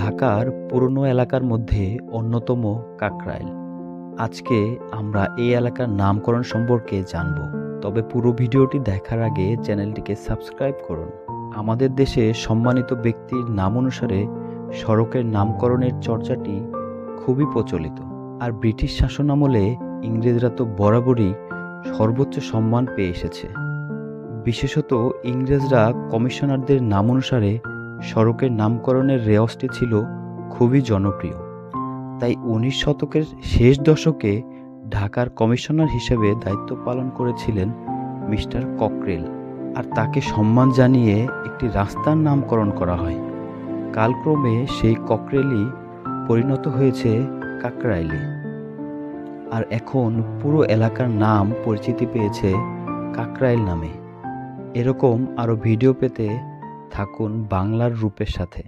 ঢাকার পুরনো এলাকার মধ্যে অন্যতম কাকরাইল। আজকে আমরা এই এলাকার নামকরণ সম্পর্কে জানব। তবে পুরো ভিডিওটি দেখার আগে চ্যানেলটিকে সাবস্ক্রাইব করুন। আমাদের দেশে সম্মানিত ব্যক্তির নাম অনুসারে সড়কের নামকরণের চর্চাটি খুবই প্রচলিত। আর ব্রিটিশ শাসনামলে ইংরেজরা তো বরাবরই সর্বোচ্চ সম্মান পেয়ে এসেছে। বিশেষত ইংরেজরা কমিশনারদের নাম অনুসারে সড়কের নামকরণের রেওয়াজটি ছিল খুবই জনপ্রিয়। তাই 19 শতকের শেষ দশকে ঢাকার কমিশনার হিসেবে দায়িত্ব পালন করেছিলেন মিস্টার ককরেল, আর তাকে সম্মান জানিয়ে একটি রাস্তার নামকরণ করা হয়। কালক্রমে সেই ককরেলই পরিণত হয়েছে কাকরাইলে, আর এখন পুরো এলাকার নাম পরিচিতি পেয়েছে কাকরাইল নামে। এরকম আরও ভিডিও পেতে থাকুন বাংলার রূপের সাথে।